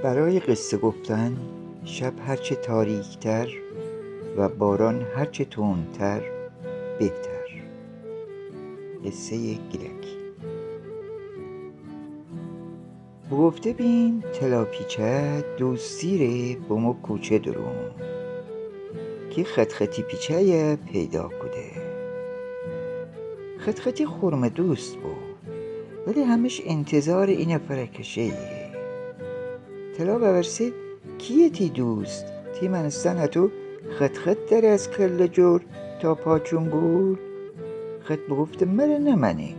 برای قصه گفتن شب هرچه تاریکتر و باران هرچه تندتر بهتر. قصه گیلکی. بگفته بین تلاپیچه دوستی ره بومو کوچه درون که خطخطی پیچه پیدا کده. خطخطی خورم دوست بود ولی همش انتظار این فرکشه. تلا بورسه کیه تی دوست تی منستن اتو خط داره از کل جور تا پاچون بود. خط بگفته مره نمنه.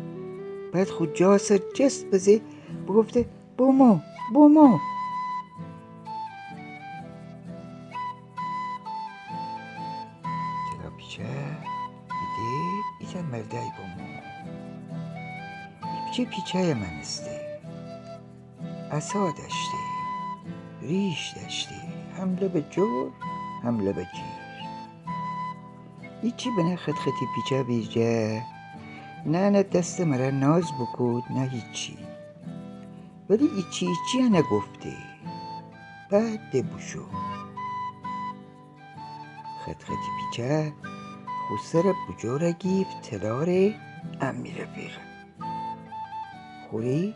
بعد خود جاسر جست بزه بگفته بومو تلا پیچه بیده ایتن مردای بومو ای پیچه منسته عصا داشته ریش داشته حمله به جور حمله به جیر. ایچی بنه خطخطی پیچه بیجه نه دست مرا ناز بکود نه هیچی. ولی ایچی نگفته. بعد دبوشو خطخطی پیچه خسر بجور گیفت تلاره امی رفیقه خوری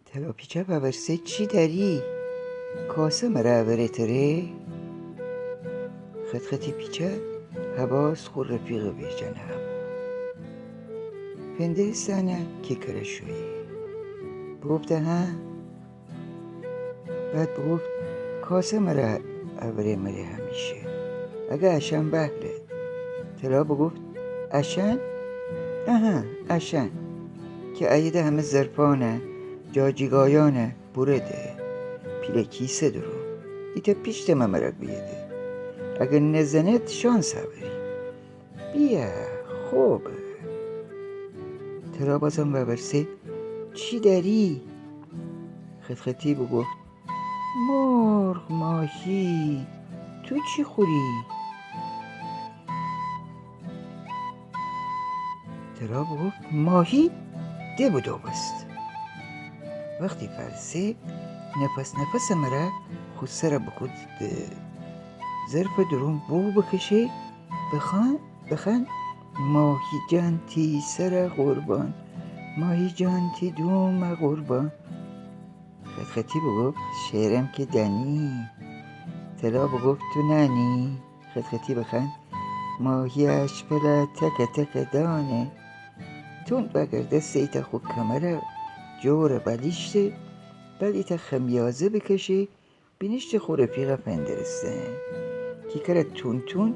تلا پیچه بورسه چی داری کاسه مرا ورتره. خطخطی پیچه حواس خور رفیقه بیجنه پنده سنه که کرشوی بگفته ها. بعد بگفت کاسه مرا اوره مره همیشه اگه اشن بهله. تلا بگفت اشن؟ اشن که ایده همه زرپانه جاجیگایانه برده پیله کیسه درو ایتا پیشت مرا بیده اگه نزنت شانس هبری بیا خوبه. تلا بازم بورسه چی داری؟ خطخطی بگفت مرغ ماهی تو چی خوری؟ تلا بگفت ماهی ده بودو بست. وقتی فرسه نفس مرا خود سر بخود ظرف درون بو بکشه بخن ماهی جان تی سر قربان ماهی جان تی دوم قربان. خطخطی بگفت شعرم که دنی. تلا بگفت تو ننی. خطخطی بخند ماهیش پلا تک دانه تون بگرده سیتا خود کمره جور بلیشته بلیتا خمیازه بکشه بینشت خور رفیقه پندرستن که کره تون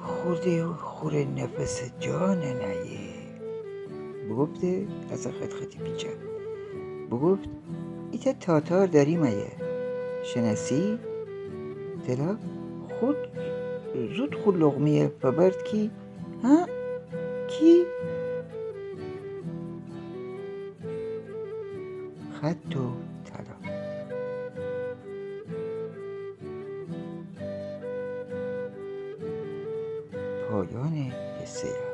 خورده و خور نفس جان نیه. بگفته از خطخطی پیچه بگفت ایتا تاتار داری مایه شناسی؟ تلا خود زود خود لغمیه فبرد کی؟ ها؟ کی؟ خط و تلا. پایان قصه.